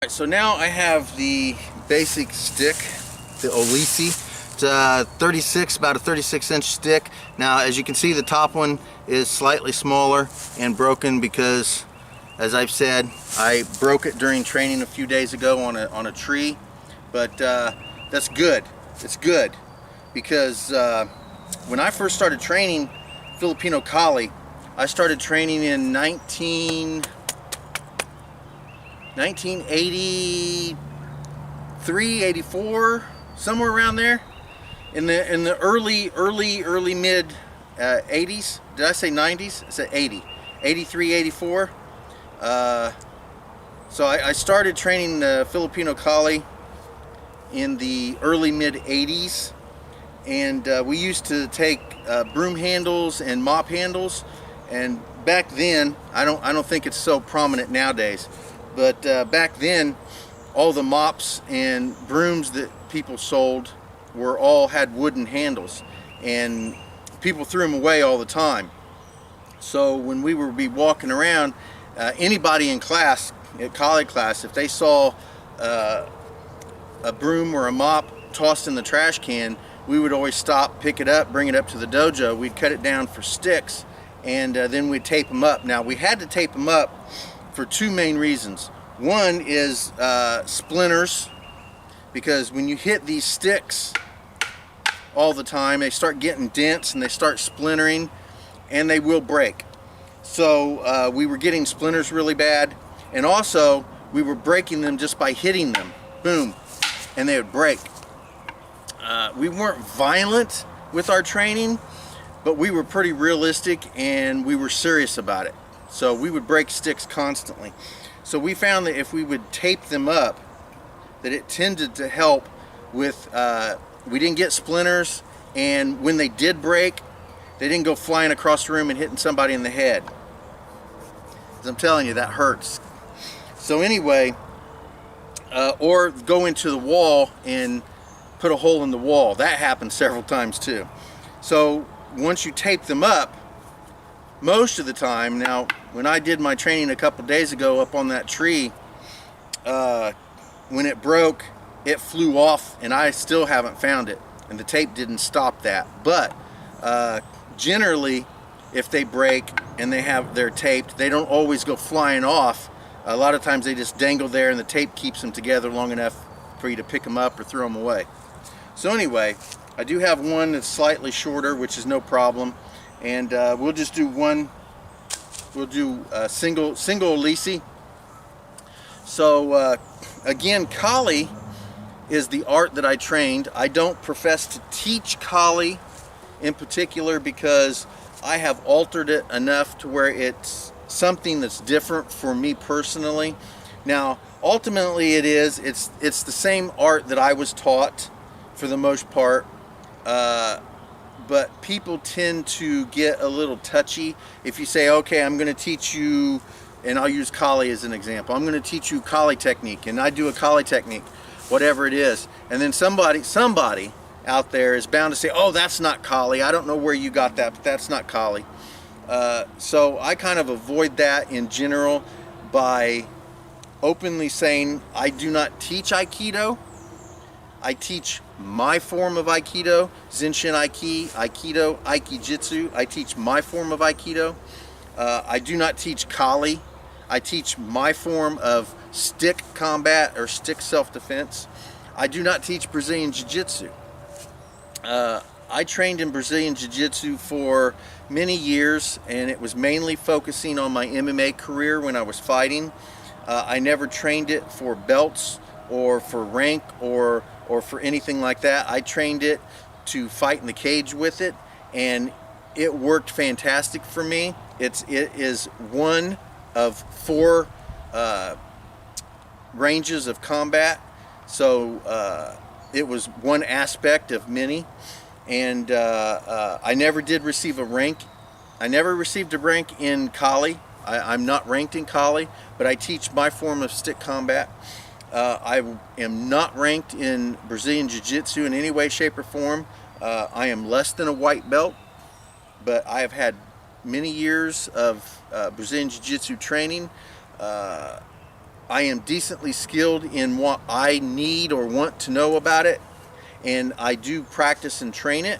So now I have the basic stick, the Olisi. It's about a 36-inch stick. Now, as you can see, the top one is slightly smaller and broken because, as I've said, I broke it during training a few days ago on a tree. But that's good. It's good because when I first started training Filipino Kali, I started training in 1983, 84, somewhere around there, in the early mid 80s. Did I say 90s? I said 83, 84. So I started training Filipino Kali in the early mid 80s, and we used to take broom handles and mop handles, and back then, I don't think it's so prominent nowadays, but back then all the mops and brooms that people sold all had wooden handles, and people threw them away all the time. So when we would be walking around, anybody in class, at college class, if they saw a broom or a mop tossed in the trash can, we would always stop, pick it up, bring it up to the dojo. We'd cut it down for sticks, and then we'd tape them up. Now, we had to tape them up for two main reasons. One is splinters, because when you hit these sticks all the time, they start getting dents and they start splintering, and they will break. So we were getting splinters really bad, and also we were breaking them just by hitting them. Boom, and they would break. We weren't violent with our training, but we were pretty realistic and we were serious about it. So we would break sticks constantly. So we found that if we would tape them up, that it tended to help with, we didn't get splinters, and when they did break, they didn't go flying across the room and hitting somebody in the head. 'Cause I'm telling you, that hurts. So anyway, or go into the wall and put a hole in the wall. That happened several times too. So once you tape them up, most of the time, now when I did my training a couple days ago up on that tree, when it broke, it flew off, and I still haven't found it, and the tape didn't stop that. But generally, if they break and they're taped, they don't always go flying off. A lot of times they just dangle there, and the tape keeps them together long enough for you to pick them up or throw them away. So anyway, I do have one that's slightly shorter, which is no problem, and we'll just do one. We'll do a single Olisi. So again, Kali is the art that I trained. I don't profess to teach Kali in particular because I have altered it enough to where it's something that's different for me personally. Now, ultimately it's the same art that I was taught for the most part, but people tend to get a little touchy if you say, okay, I'm going to teach you, and I'll use Kali as an example, I'm going to teach you Kali technique, and I do a Kali technique, whatever it is, and then somebody out there is bound to say, oh, that's not Kali, I don't know where you got that, but that's not Kali. So I kind of avoid that in general by openly saying I do not teach Aikido. I teach my form of Aikido, Zenshin Aikido, Aikijitsu. I teach my form of Aikido. I do not teach Kali. I teach my form of stick combat or stick self-defense. I do not teach Brazilian Jiu-Jitsu. I trained in Brazilian Jiu-Jitsu for many years, and it was mainly focusing on my MMA career when I was fighting. I never trained it for belts or for rank or for anything like that. I trained it to fight in the cage with it, and it worked fantastic for me. It is one of 4 ranges of combat, so it was one aspect of many, and I never did receive a rank. I never received a rank in Kali. I'm not ranked in Kali, but I teach my form of stick combat. I am not ranked in Brazilian Jiu-Jitsu in any way, shape, or form. I am less than a white belt, but I have had many years of Brazilian Jiu-Jitsu training, I am decently skilled in what I need or want to know about it, and I do practice and train it.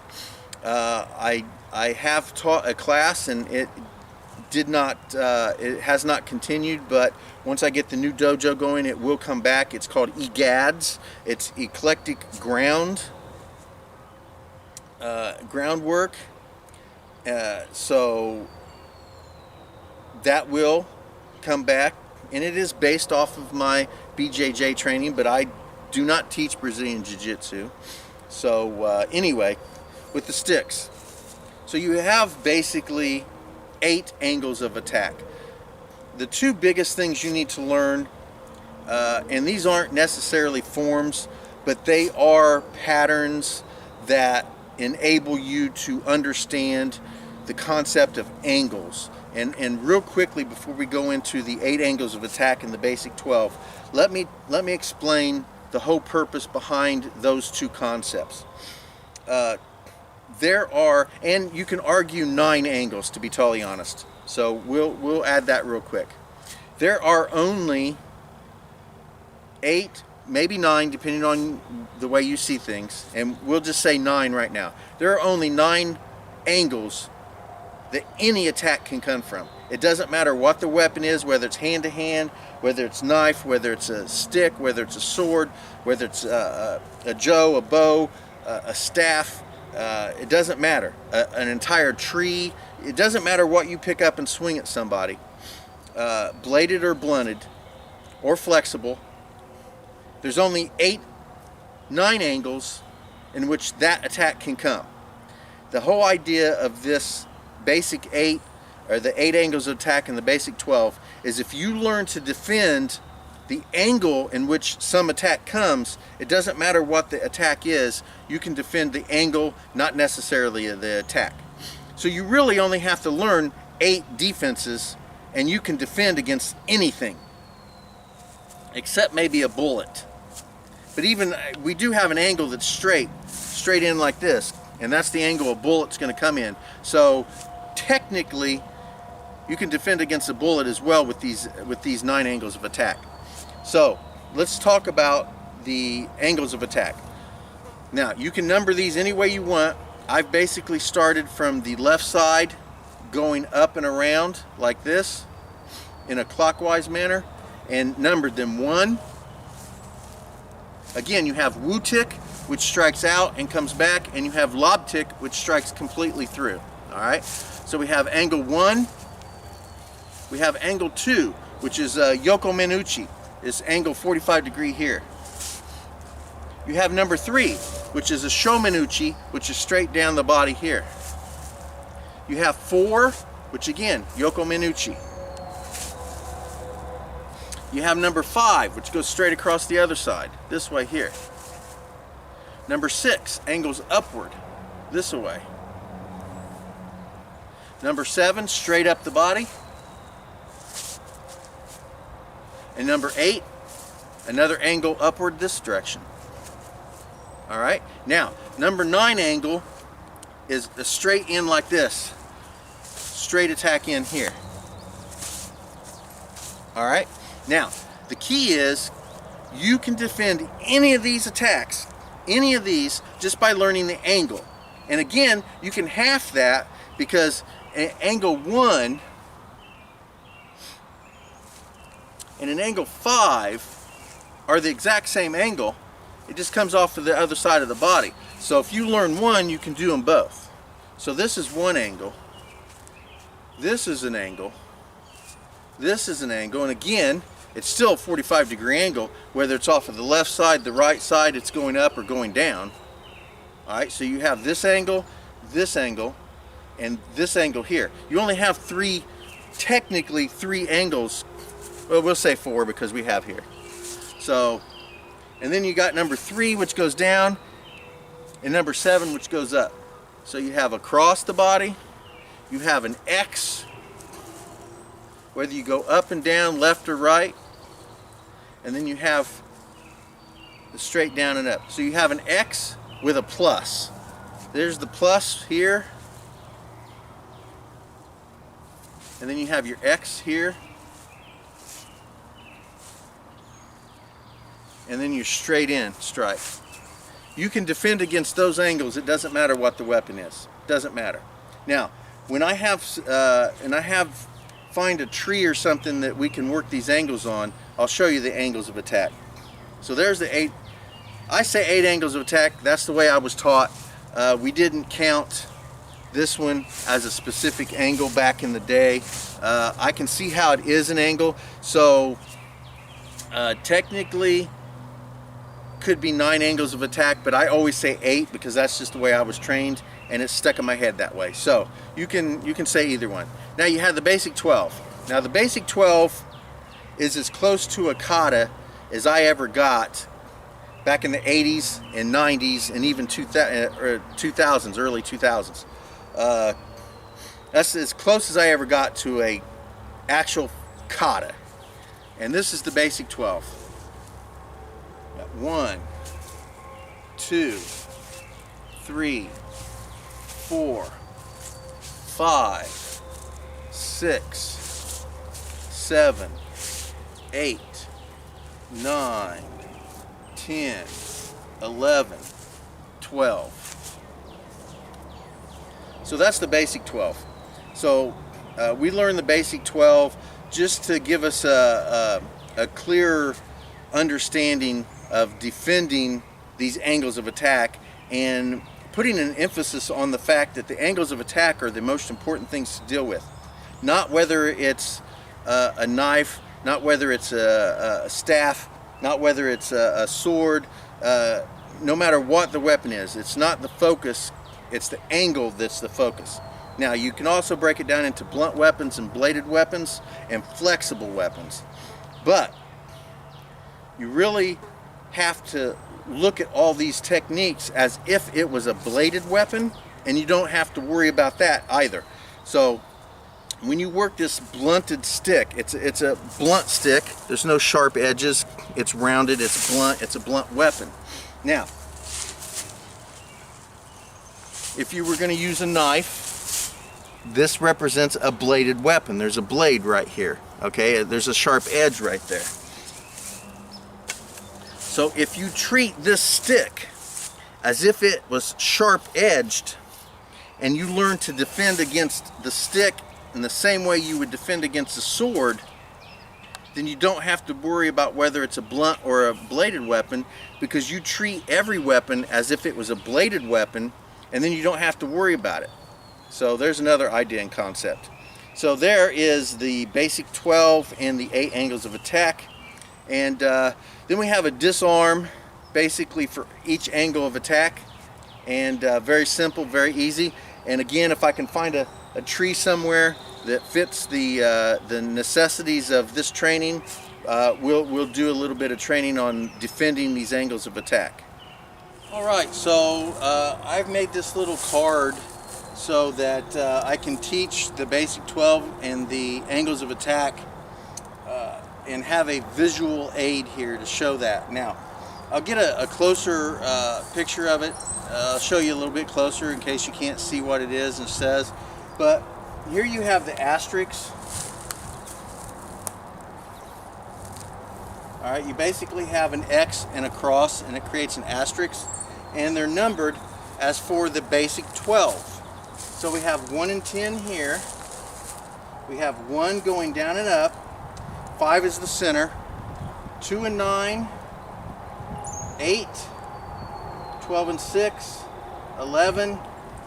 I have taught a class, and it has not continued, but once I get the new dojo going, it will come back. It's called EGADS. It's Eclectic Groundwork. So that will come back, and it is based off of my BJJ training, but I do not teach Brazilian Jiu-Jitsu. So anyway, with the sticks, so you have basically 8 angles of attack. The 2 biggest things you need to learn, and these aren't necessarily forms, but they are patterns that enable you to understand the concept of angles. And real quickly, before we go into the 8 angles of attack in the basic 12, let me explain the whole purpose behind those 2 concepts. There are, and you can argue 9 angles, to be totally honest. So we'll add that real quick. There are only 8, maybe 9, depending on the way you see things, and we'll just say 9 right now. There are only 9 angles that any attack can come from. It doesn't matter what the weapon is, whether it's hand to hand, whether it's knife, whether it's a stick, whether it's a sword, whether it's a jo, a bow, a staff. It doesn't matter. An entire tree. It doesn't matter what you pick up and swing at somebody. Bladed or blunted or flexible. There's only 9 angles in which that attack can come. The whole idea of this basic 8, or the 8 angles of attack in the basic 12, is if you learn to defend the angle in which some attack comes, it doesn't matter what the attack is, you can defend the angle, not necessarily the attack. So you really only have to learn 8 defenses, and you can defend against anything, except maybe a bullet. But even, we do have an angle that's straight in like this, and that's the angle a bullet's going to come in. So technically, you can defend against a bullet as well with these 9 angles of attack. So let's talk about the angles of attack. Now, you can number these any way you want. I've basically started from the left side, going up and around like this in a clockwise manner, and numbered them 1. Again, you have Wu Tick, which strikes out and comes back, and you have Lob Tick, which strikes completely through. All right. So we have angle 1. We have angle 2, which is Yoko Menuchi. It's angle 45 degree here. You have number 3, which is a Shomenuchi, which is straight down the body here. You have 4, which again, Yoko Menuchi. You have number 5, which goes straight across the other side, this way here. Number 6 angles upward, this way. Number 7, straight up the body. And number 8, another angle upward this direction. All right. Now, number 9 angle is a straight in like this. Straight attack in here. All right. Now, the key is you can defend any of these attacks, any of these, just by learning the angle. And again, you can half that because angle 1 and an angle 5 are the exact same angle. It just comes off of the other side of the body. So if you learn 1, you can do them both. So this is 1 angle. This is an angle. This is an angle. And again, it's still a 45 degree angle, whether it's off of the left side, the right side, it's going up or going down. All right, so you have this angle, and this angle here. You only have technically three angles. Well, we'll say 4 because we have here. So, and then you got number 3, which goes down, and number 7, which goes up. So you have across the body, you have an X, whether you go up and down, left or right, and then you have the straight down and up. So you have an X with a plus. There's the plus here, and then you have your X here, and then your straight in strike. You can defend against those angles. It doesn't matter what the weapon is. Doesn't matter. Now, when I have find a tree or something that we can work these angles on, I'll show you the angles of attack. So there's the 8. I say 8 angles of attack. That's the way I was taught. We didn't count this one as a specific angle back in the day. I can see how it is an angle. So technically could be 9 angles of attack, but I always say 8 because that's just the way I was trained, and it's stuck in my head that way. So you can say either one. Now you have the basic 12. Now the basic 12 is as close to a kata as I ever got back in the 80s and 90s and even 2000s, early 2000s. That's as close as I ever got to a actual kata. And this is the basic 12. 1, 2, 3, 4, 5, 6, 7, 8, 9, 10, 11, 12. So that's the basic 12. So we learned the basic 12 just to give us a clearer understanding of defending these angles of attack and putting an emphasis on the fact that the angles of attack are the most important things to deal with. Not whether it's a knife, not whether it's a staff, not whether it's a sword, no matter what the weapon is. It's not the focus, it's the angle that's the focus. Now you can also break it down into blunt weapons and bladed weapons and flexible weapons. But you really have to look at all these techniques as if it was a bladed weapon, and you don't have to worry about that either. So when you work this blunted stick, it's a blunt stick. There's no sharp edges. It's rounded, it's blunt, it's a blunt weapon. Now, if you were going to use a knife, this represents a bladed weapon. There's a blade right here, okay? There's a sharp edge right there. So if you treat this stick as if it was sharp edged, and you learn to defend against the stick in the same way you would defend against a sword, then you don't have to worry about whether it's a blunt or a bladed weapon, because you treat every weapon as if it was a bladed weapon, and then you don't have to worry about it. So there's another idea and concept. So there is the basic 12 and the 8 angles of attack. And then we have a disarm basically for each angle of attack, and very simple, very easy. And again, if I can find a tree somewhere that fits the necessities of this training, we'll do a little bit of training on defending these angles of attack. Alright, so I've made this little card so that I can teach the basic 12 and the angles of attack and have a visual aid here to show that. Now, I'll get a closer picture of it. I'll show you a little bit closer in case you can't see what it is and says. But here you have the asterisks. Alright, you basically have an X and a cross, and it creates an asterisk. And they're numbered as for the basic 12. So we have 1 and 10 here. We have 1 going down and up. 5 is the center, 2 and 9, 8, 12 and 6, 11,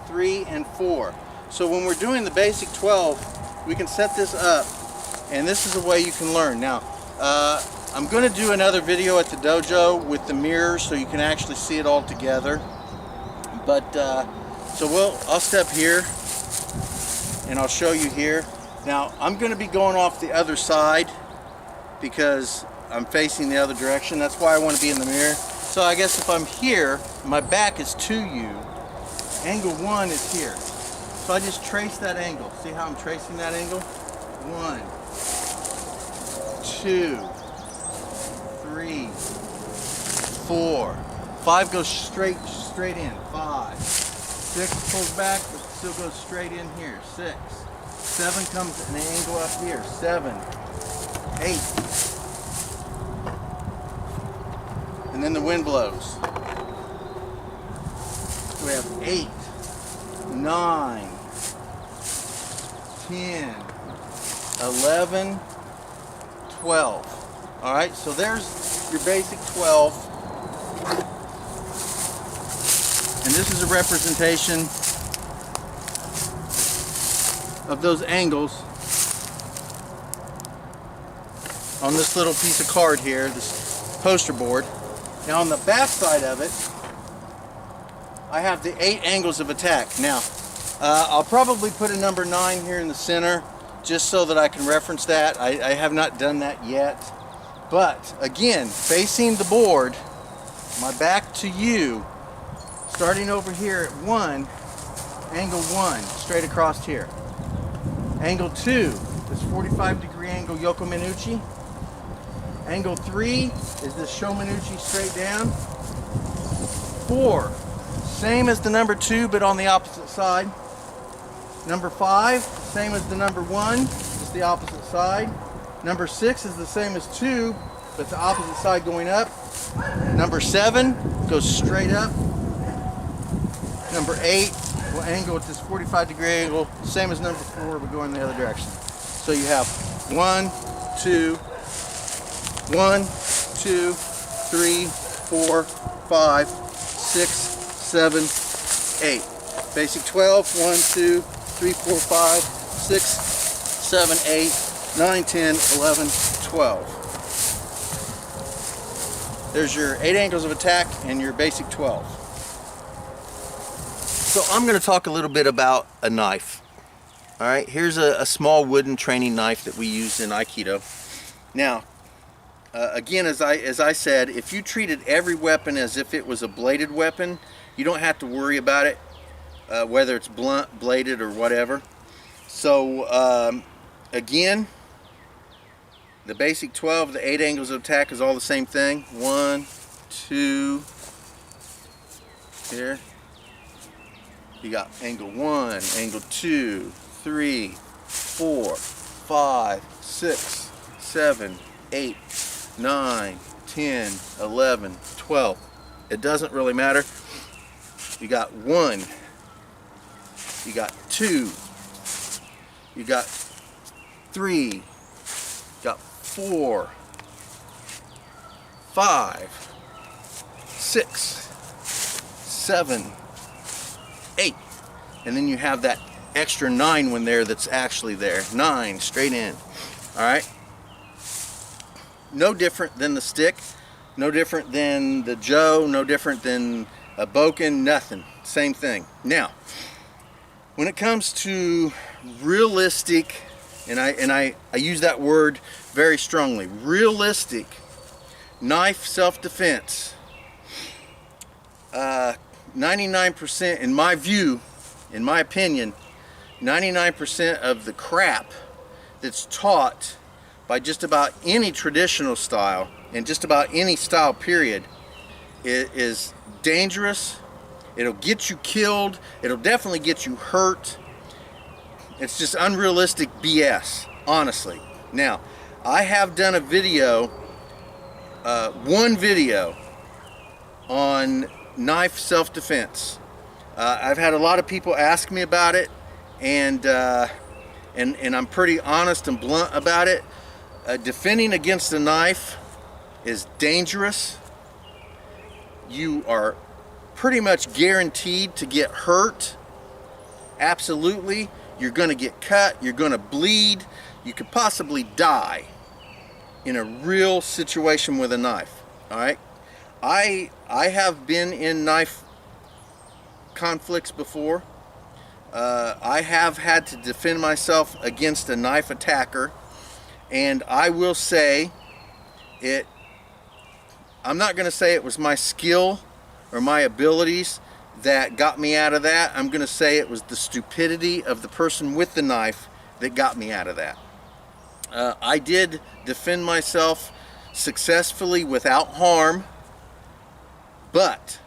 3 and 4. So when we're doing the basic 12, we can set this up, and this is a way you can learn. Now, I'm going to do another video at the dojo with the mirrors so you can actually see it all together. But so I'll step here and I'll show you here. Now I'm going to be going off the other side because I'm facing the other direction. That's why I want to be in the mirror. So I guess if I'm here, my back is to you, angle 1 is here. So I just trace that angle. See how I'm tracing that angle? 1, 2, 3, 4. 5 goes straight in. 5. 6 pulls back, but still goes straight in here. 6. 7 comes at an angle up here. 7, 8, and then the wind blows. So we have 8, 9, 10, 11, 12. All right, so there's your basic 12. And this is a representation of those angles on this little piece of card here, this poster board. Now on the back side of it, I have the 8 angles of attack. Now, I'll probably put a number 9 here in the center just so that I can reference that. I have not done that yet. But again, facing the board, my back to you, starting over here at 1, angle 1, straight across here. Angle 2 is 45-degree angle Yoko Minuchi. Angle 3 is the Shomanuchi straight down. 4, same as the number 2 but on the opposite side. Number 5, same as the number 1, just the opposite side. Number 6 is the same as 2 but the opposite side going up. Number 7 goes straight up. Number 8 will angle at this 45-degree angle, same as number 4, but going the other direction. So you have 1, 2, 1, 2, 3, 4, 5, 6, 7, 8. Basic 12, 1, 2, 3, 4, 5, 6, 7, 8, 9, 10, 11, 12. There's your 8 angles of attack and your basic 12. So I'm going to talk a little bit about a knife. All right, here's a small wooden training knife that we use in Aikido. Now, again, as I said, if you treated every weapon as if it was a bladed weapon, you don't have to worry about it, whether it's blunt, bladed, or whatever. So, again, the basic 12, the 8 angles of attack is all the same thing. 1, 2, here. You got angle 1, angle 2, 3, 4, 5, 6, 7, 8, 9, 10, 11, 12. It doesn't really matter. You got 1, you got 2, you got 3, you got 4, 5, 6, 7, 8, and then you have that extra 9 one there that's actually there. 9 straight in. All right, no different than the stick, no different than the Joe, no different than a Boken, nothing, same thing. Now when it comes to realistic, and I use that word very strongly, realistic knife self-defense, 99%, in my view, in my opinion, 99% of the crap that's taught by just about any traditional style, and just about any style period, is dangerous. It'll get you killed. It'll definitely get you hurt. It's just unrealistic BS, honestly. Now, I have done a video, one video on knife self-defense. I've had a lot of people ask me about it, and I'm pretty honest and blunt about it. Defending against a knife is dangerous. You are pretty much guaranteed to get hurt. Absolutely. You're going to get cut. You're going to bleed. You could possibly die in a real situation with a knife. All right. I have been in knife conflicts before. I have had to defend myself against a knife attacker, and I will say I'm not going to say it was my skill or my abilities that got me out of that. I'm going to say it was the stupidity of the person with the knife that got me out of that. I did defend myself successfully without harm, but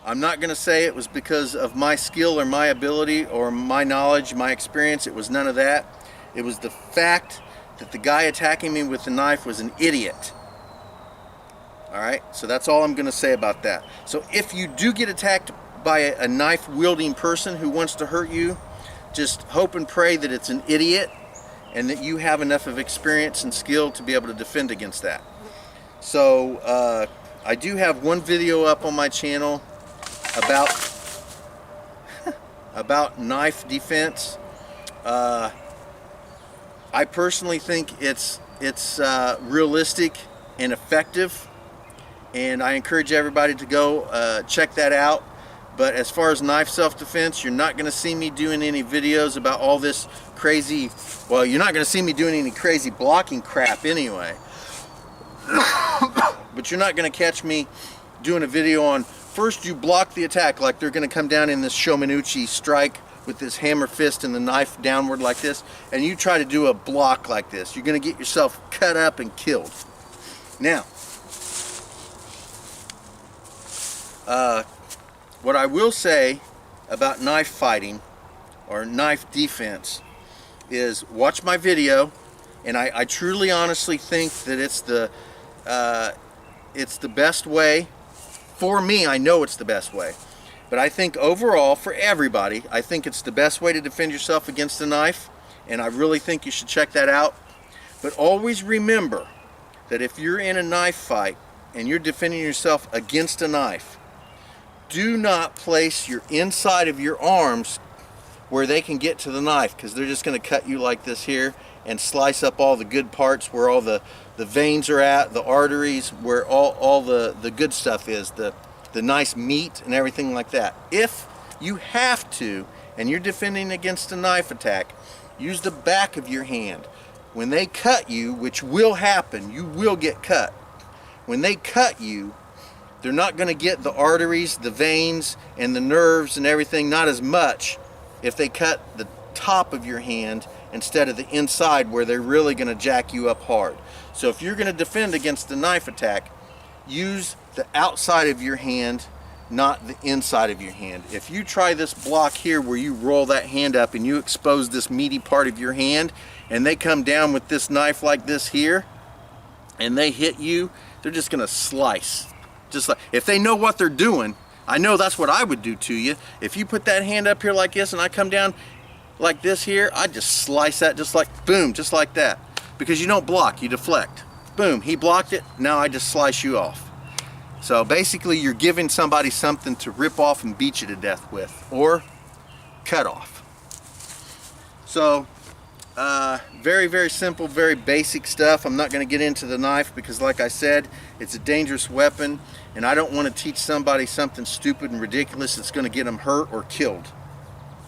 I'm not going to say it was because of my skill or my ability or my knowledge, my experience. It was none of that. It was the fact that the guy attacking me with the knife was an idiot. All right, so that's all I'm going to say about that. So if you do get attacked by a knife wielding person who wants to hurt you, just hope and pray that it's an idiot and that you have enough of experience and skill to be able to defend against that. So I do have one video up on my channel about about knife defense. I personally think it's realistic and effective, and I encourage everybody to go check that out. But as far as knife self-defense, you're not going to see me doing any videos about all this crazy, well, you're not going to see me doing any crazy blocking crap anyway. But you're not going to catch me doing a video on first you block the attack, like they're going to come down in this Shomenuchi strike with this hammer fist and the knife downward like this, and you try to do a block like this. You're going to get yourself cut up and killed. Now, what I will say about knife fighting or knife defense is watch my video, and I truly honestly think that it's the best way. For me, I know it's the best way. But I think overall, for everybody, I think it's the best way to defend yourself against a knife, and I really think you should check that out. But always remember that if you're in a knife fight and you're defending yourself against a knife, do not place your inside of your arms where they can get to the knife, because they're just going to cut you like this here and slice up all the good parts where all the veins are at, the arteries, where all the good stuff is, the nice meat and everything like that. If you have to and you're defending against a knife attack, use the back of your hand. When they cut you, which will happen, you will get cut. When they cut you, they're not going to get the arteries, the veins, and the nerves and everything, not as much if they cut the top of your hand instead of the inside, where they're really going to jack you up hard. So if you're going to defend against the knife attack, use the outside of your hand, not the inside of your hand. If you try this block here where you roll that hand up and you expose this meaty part of your hand, and they come down with this knife like this here and they hit you, they're just going to slice. Just like, if they know what they're doing, I know that's what I would do to you. If you put that hand up here like this and I come down like this here, I just slice that just like, boom, just like that. Because you don't block, you deflect. Boom, he blocked it, now I just slice you off. So basically you're giving somebody something to rip off and beat you to death with, or cut off. So very, very simple, very basic stuff. I'm not going to get into the knife because, like I said, it's a dangerous weapon, and I don't want to teach somebody something stupid and ridiculous that's going to get them hurt or killed.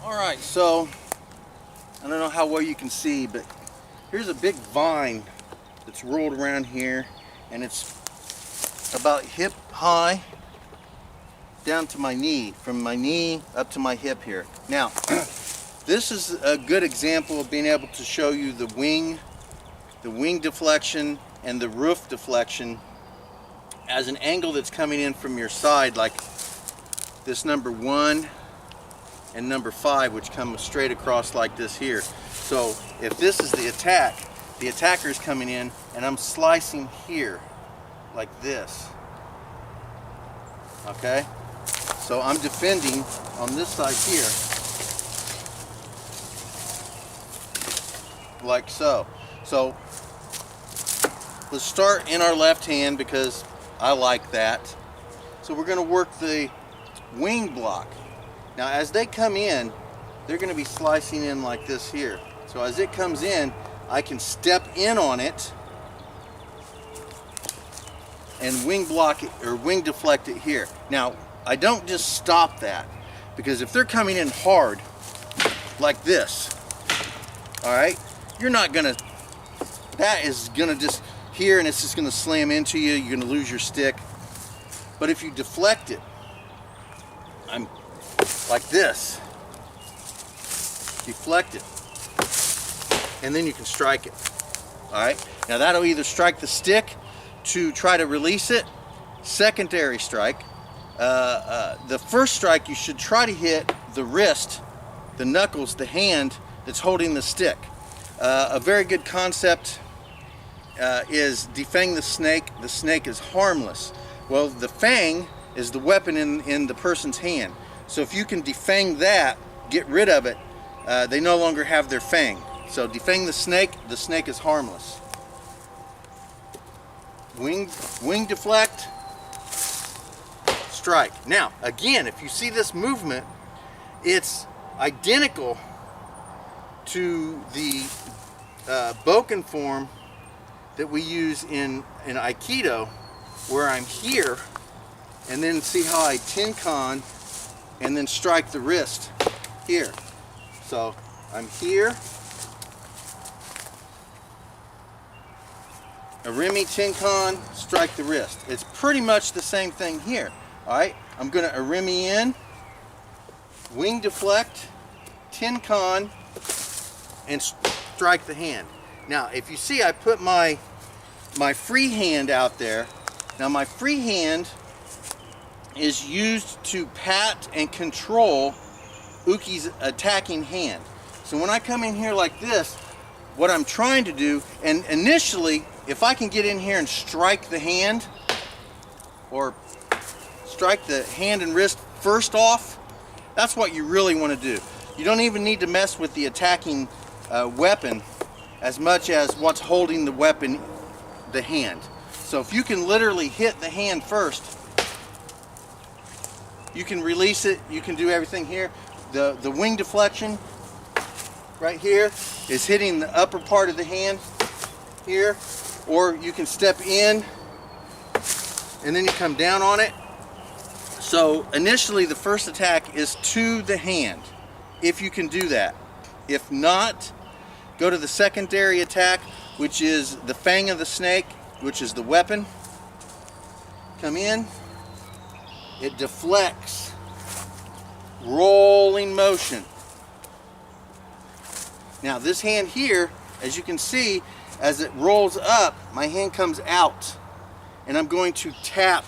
Alright, so I don't know how well you can see, but here's a big vine that's rolled around here, and it's about hip high down to my knee, from my knee up to my hip here. Now, this is a good example of being able to show you the wing deflection and the roof deflection as an angle that's coming in from your side, like this number 1 and number 5, which come straight across like this here. So if this is the attack, the attacker is coming in and I'm slicing here like this. Okay? So I'm defending on this side here like so. So let's start in our left hand because I like that. So we're going to work the wing block. Now as they come in, they're going to be slicing in like this here. So as it comes in, I can step in on it and wing block it, or wing deflect it here. Now I don't just stop that, because if they're coming in hard like this, all right, you're not gonna, that is gonna just here, and it's just gonna slam into you. You're gonna lose your stick. But if you deflect it, I'm like this, deflect it, and then you can strike it. All right, now that'll either strike the stick to try to release it, secondary strike. The first strike, you should try to hit the wrist, the knuckles, the hand that's holding the stick. A very good concept is defang the snake. The snake is harmless. Well, the fang is the weapon in the person's hand. So if you can defang that, get rid of it, they no longer have their fang. So defang the snake is harmless. Wing deflect, strike. Now, again, if you see this movement, it's identical to the Boken form that we use in Aikido, where I'm here, and then see how I Tenkan and then strike the wrist here. So I'm here, Arimi Tenkan, strike the wrist. It's pretty much the same thing here. Alright, I'm going to Arimi in, wing deflect, Tenkan, and strike the hand. Now, if you see, I put my free hand out there. Now, my free hand is used to pat and control Uki's attacking hand. So when I come in here like this, what I'm trying to do, and initially, if I can get in here and strike the hand, or strike the hand and wrist first off, that's what you really want to do. You don't even need to mess with the attacking weapon as much as what's holding the weapon, the hand. So if you can literally hit the hand first, you can release it, you can do everything here. The wing deflection right here is hitting the upper part of the hand here, or you can step in and then you come down on it. So initially the first attack is to the hand, if you can do that. If not, go to the secondary attack, which is the fang of the snake, which is the weapon. Come in, it deflects, rolling motion. Now this hand here, as you can see, as it rolls up, my hand comes out, and I'm going to tap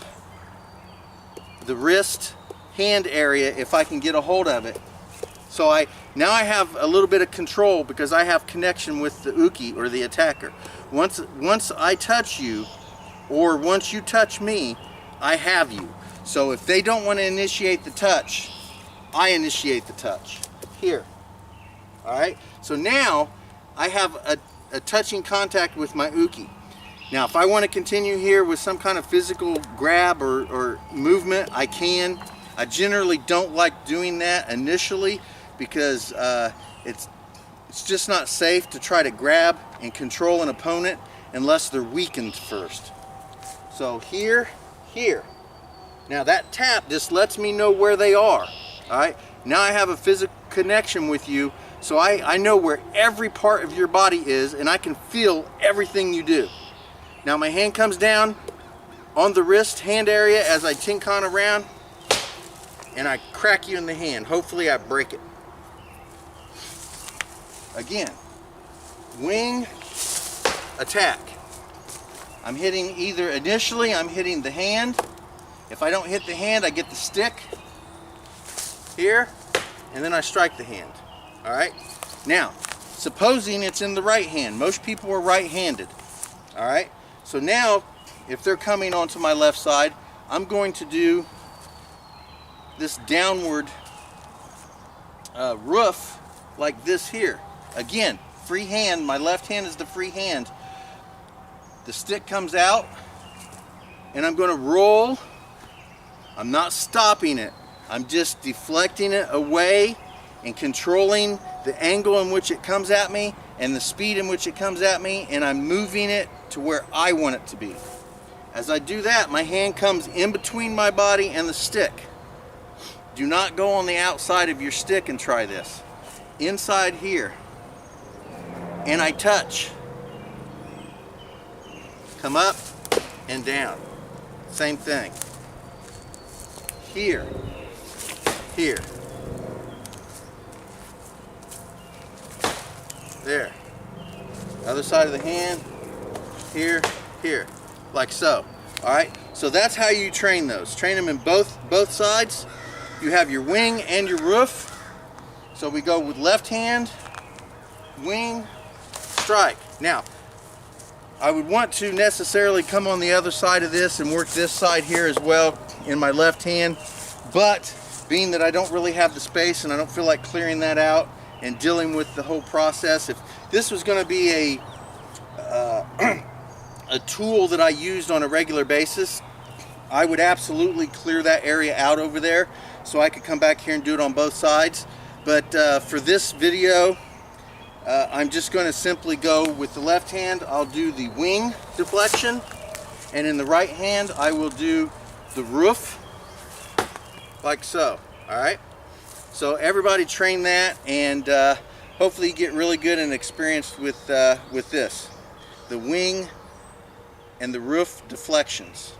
the wrist hand area if I can get a hold of it. So now I have a little bit of control because I have connection with the Uki, or the attacker. Once I touch you, or once you touch me, I have you. So if they don't want to initiate the touch, I initiate the touch here. Alright, so now I have a touching contact with my Uki. Now if I want to continue here with some kind of physical grab or movement, I can. I generally don't like doing that initially because it's just not safe to try to grab and control an opponent unless they're weakened first. So here. Now that tap just lets me know where they are. Alright, now I have a physical connection with you, so I know where every part of your body is, and I can feel everything you do. Now my hand comes down on the wrist hand area as I Tenkan around, and I crack you in the hand. Hopefully I break it. Again, wing attack. I'm hitting initially I'm hitting the hand. If I don't hit the hand, I get the stick here, and then I strike the hand. Alright? Now, supposing it's in the right hand. Most people are right-handed. Alright? So now, if they're coming onto my left side, I'm going to do this downward roof like this here. Again, free hand. My left hand is the free hand. The stick comes out, and I'm going to roll. I'm not stopping it. I'm just deflecting it away and controlling the angle in which it comes at me and the speed in which it comes at me, and I'm moving it to where I want it to be. As I do that, my hand comes in between my body and the stick. Do not go on the outside of your stick and try this. Inside here. And I touch. Come up and down. Same thing. Here. Here. There. Other side of the hand. Here. Here. Like so. Alright? So that's how you train those. Train them in both sides. You have your wing and your roof. So we go with left hand, wing, strike. Now, I would want to necessarily come on the other side of this and work this side here as well in my left hand, but being that I don't really have the space and I don't feel like clearing that out and dealing with the whole process, if this was going to be a tool that I used on a regular basis, I would absolutely clear that area out over there so I could come back here and do it on both sides. But for this video, I'm just going to simply go with the left hand. I'll do the wing deflection, and in the right hand I will do the roof, like so. Alright, so everybody train that, and hopefully you get really good and experienced with this, the wing and the roof deflections.